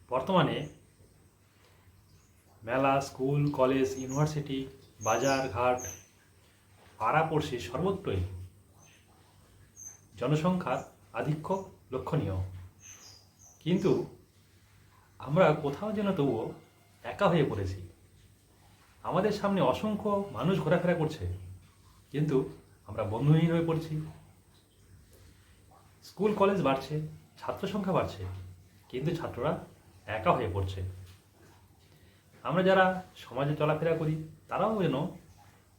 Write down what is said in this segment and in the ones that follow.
বর্তমানে মেলা, school, college, university, বাজার ঘাট, পাড়াপড়শি সর্বত্রই জনসংখ্যার আধিক্য লক্ষণীয়। কিন্তু আমরা কোথাও যেন তবুও একা হয়ে পড়েছি। আমাদের সামনে অসংখ্য মানুষ ঘোরাফেরা করছে, কিন্তু আমরা বন্ধুহীন হয়ে পড়ছি। স্কুল কলেজ বাড়ছে, ছাত্র সংখ্যা বাড়ছে, কিন্তু ছাত্ররা একা হয়ে পড়ছে। আমরা যারা সমাজে চলাফেরা করি তারাও যেন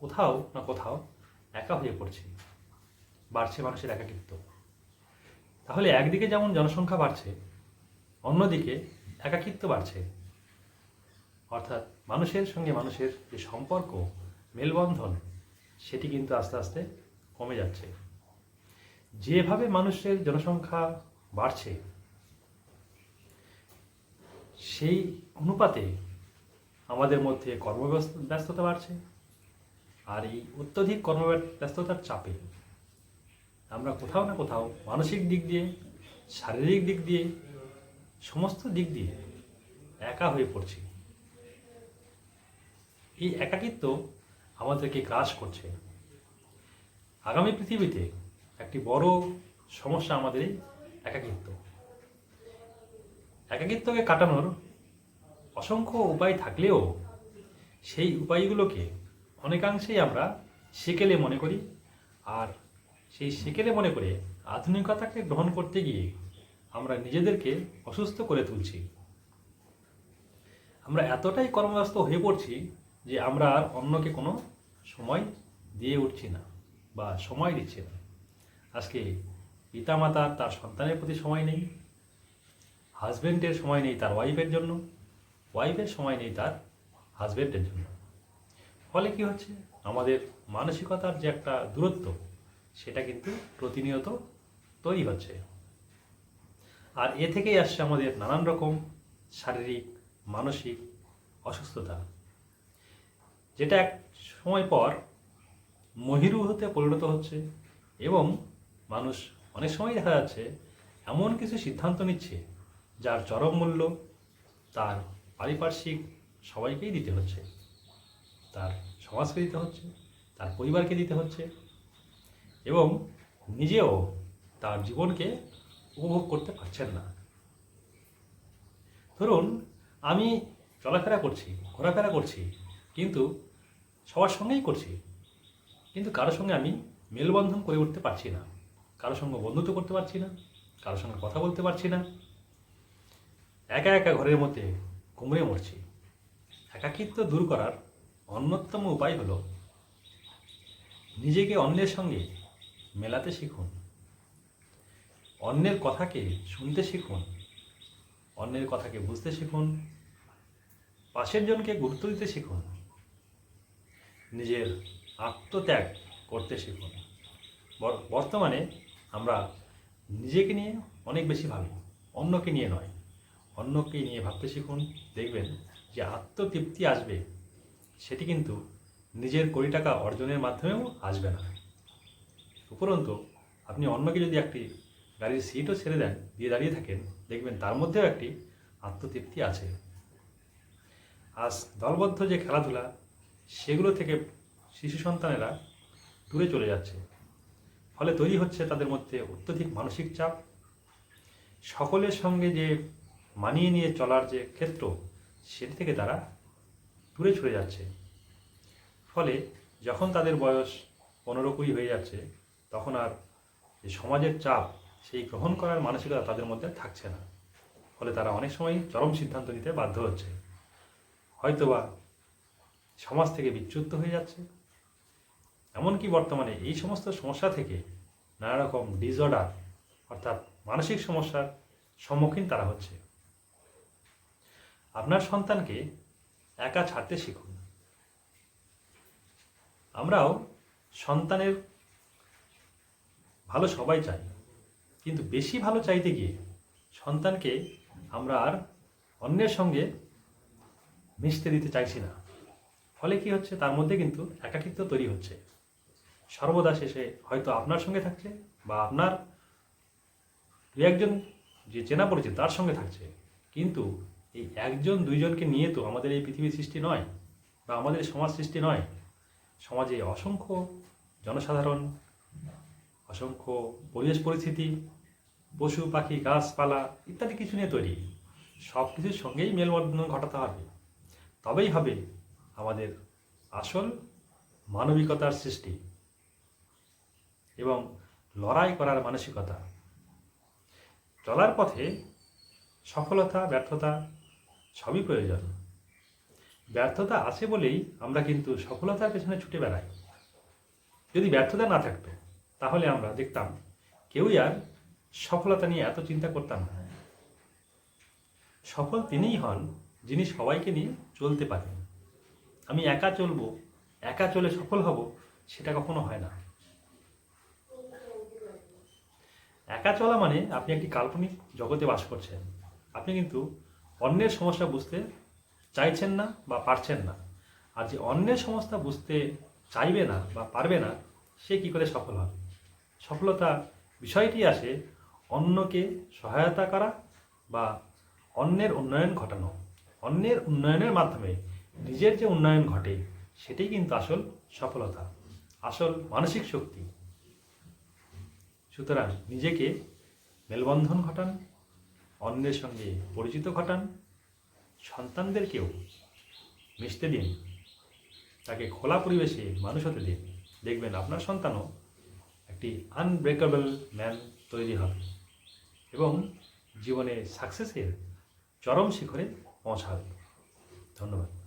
কোথাও না কোথাও একা হয়ে পড়ছি, বাড়ছে মানুষের একাকিত্ব। তাহলে একদিকে যেমন জনসংখ্যা বাড়ছে, অন্যদিকে একাকিত্ব বাড়ছে। অর্থাৎ মানুষের সঙ্গে মানুষের যে সম্পর্ক, মেলবন্ধন, সেটি কিন্তু আস্তে আস্তে কমে যাচ্ছে। যেভাবে মানুষের জনসংখ্যা বাড়ছে সেই অনুপাতে আমাদের মধ্যে কর্মব্যস্ততা বাড়ছে। আর এই অত্যধিক কর্মব্যস্ততার চাপে আমরা কোথাও না কোথাও মানসিক দিক দিয়ে, শারীরিক দিক দিয়ে, সমস্ত দিক দিয়ে একা হয়ে পড়ছি। এই একাকিত্ব আমাদেরকে গ্রাস করছে। আগামী পৃথিবীতে একটি বড় সমস্যা আমাদের এই একাকিত্ব। একাকিত্বকে কাটানোর অসংখ্য উপায় থাকলেও সেই উপায়গুলোকে অনেকাংশেই আমরা সেকেলে মনে করি, আর সেই সেকেলে মনে করে আধুনিকতাকে গ্রহণ করতে গিয়ে আমরা নিজেদেরকে অসুস্থ করে তুলছি। আমরা এতটাই কর্মব্যস্ত হয়ে পড়ছি যে আমরা আর অন্যকে কোনো সময় দিয়ে উঠছি না বা সময় দিচ্ছি না। আজকে পিতামাতার তার সন্তানের প্রতি সময় নেই, হাজব্যান্ডের সময় নেই তার ওয়াইফের জন্য, ওয়াইফের সময় নেই তার হাজব্যান্ডের জন্য। ফলে কি হচ্ছে, আমাদের মানসিকতার যে একটা দূরত্ব, সেটা কিন্তু প্রতিনিয়ত তৈরি হচ্ছে। আর এ থেকেই আসছে আমাদের নানান রকম শারীরিক, মানসিক অসুস্থতা, যেটা এক সময় পর মহিরু হতে পরিণত হচ্ছে। এবং মানুষ অনেক সময় দেখা যাচ্ছে এমন কিছু সিদ্ধান্ত নিচ্ছে যার চরম মূল্য তার পারিপার্শ্বিক সবাইকেই দিতে হচ্ছে, তার সমাজকে দিতে হচ্ছে, তার পরিবারকে দিতে হচ্ছে, এবং নিজেও তার জীবনকে উপভোগ করতে পারছেন না। ধরুন, আমি চলাফেরা করছি, ঘোরাফেরা করছি, কিন্তু সবার সঙ্গেই করছি, কিন্তু কারোর সঙ্গে আমি মেলবন্ধন করে উঠতে পারছি না, কারোর সঙ্গে বন্ধুত্ব করতে পারছি না, কারোর সঙ্গে কথা বলতে পারছি না। একা একা ঘরের মধ্যে কুমড়ে মরছি। একাকিত্ব দূর করার অন্যতম উপায় হলো নিজেকে অন্যের সঙ্গে মেলাতে শিখুন, অন্যের কথাকে শুনতে শিখুন, অন্যের কথাকে বুঝতে শিখুন, পাশের জনকে গুরুত্ব দিতে শিখুন, নিজের আত্মত্যাগ করতে শিখুন। বর্তমানে আমরা নিজেকে নিয়ে অনেক বেশি ভাবি, অন্যকে নিয়ে নয়। অন্যকে নিয়ে ভাবতে শিখুন, দেখবেন যে আত্মতৃপ্তি আসবে, সেটি কিন্তু নিজের কোটি টাকা অর্জনের মাধ্যমেও আসবে না। উপরন্তু আপনি অন্যকে যদি একটি গাড়ির সিটও ছেড়ে দেন, দিয়ে দাঁড়িয়ে থাকেন, দেখবেন তার মধ্যেও একটি আত্মতৃপ্তি আছে। আজ দলবদ্ধ যে খেলাধুলা, সেগুলো থেকে শিশু সন্তানেরা দূরে চলে যাচ্ছে। ফলে তৈরি হচ্ছে তাদের মধ্যে অত্যধিক মানসিক চাপ। সকলের সঙ্গে যে মানিয়ে নিয়ে চলার যে ক্ষেত্র, সেটি থেকে তারা দূরে চলে যাচ্ছে। ফলে যখন তাদের বয়স 15-20 হয়ে যাচ্ছে, তখন আর যে সমাজের চাপ, সেই গ্রহণ করার মানসিকতা তাদের মধ্যে থাকছে না। ফলে তারা অনেক সময় চরম সিদ্ধান্ত নিতে বাধ্য হচ্ছে, হয়তোবা সমাজ থেকে বিচ্যুত হয়ে যাচ্ছে। এমনকি বর্তমানে এই সমস্ত সমস্যা থেকে নানা রকম ডিসঅর্ডার, অর্থাৎ মানসিক সমস্যার সম্মুখীন তারা হচ্ছে। আপনার সন্তানকে একা ছাড়তে শিখুন। আমরাও সন্তানের ভালো সবাই চাই, কিন্তু বেশি ভালো চাইতে গিয়ে সন্তানকে আমরা আর অন্যের সঙ্গে মিশতে দিতে চাইছি না। ফলে কি হচ্ছে, তার মধ্যে কিন্তু একাকিত্ব তৈরি হচ্ছে। সর্বদা শেষে হয়তো আপনার সঙ্গে থাকছে, বা আপনার দু একজন যে চেনা পরিচিত তার সঙ্গে থাকছে, কিন্তু এই একজন দুইজনকে নিয়ে তো আমাদের এই পৃথিবীর সৃষ্টি নয়, বা আমাদের সমাজ সৃষ্টি নয়। সমাজে অসংখ্য জনসাধারণ, অসংখ্য পরিবেশ পরিস্থিতি, পশু পাখি গাছপালা ইত্যাদি কিছু নিয়ে তৈরি। সব কিছুর সঙ্গেই মেলবন্ধন ঘটাতে হবে, তবেই হবে আমাদের আসল মানবিকতার সৃষ্টি এবং লড়াই করার মানসিকতা। চলার পথে সফলতা ব্যর্থতা সবই প্রয়োজন। ব্যর্থতা আছে বলেই আমরা কিন্তু সফলতার পেছনে ছুটে বেড়াই। যদি ব্যর্থতা না থাকতো তাহলে আমরা দেখতাম কেউই আর সফলতা নিয়ে এত চিন্তা করতাম না। সফল তিনিই হন যিনি সবাইকে নিয়ে চলতে পারেন। আমি একা চলবো, একা চলে সফল হব, সেটা কখনো হয় না। একা চলা মানে আপনি একটি কাল্পনিক জগতে বাস করছেন। আপনি কিন্তু অন্যের সমস্যা বুঝতে চাইছেন না বা পারছেন না। আর যে অন্যের সমস্যা বুঝতে চাইবে না বা পারবে না, সে কি করে সফল হবে? সফলতা বিষয়টি আসে অন্যকে সহায়তা করা বা অন্যের উন্নয়ন ঘটানো। অন্যের উন্নয়নের মাধ্যমে নিজের যে উন্নয়ন ঘটে, সেটাই কিন্তু আসল সফলতা, আসল মানসিক শক্তি। সুতরাং নিজেকে মেলবন্ধন ঘটান, অন্যের সঙ্গে পরিচিত ঘটান, সন্তানদেরকেও মিশতে দিন, তাকে খোলা পরিবেশে মানুষ হতে দিন। দেখবেন আপনার সন্তানও একটি আনব্রেকেবল ম্যান তৈরি হবে এবং জীবনে সাকসেসের চরম শিখরে পৌঁছাবে। ধন্যবাদ।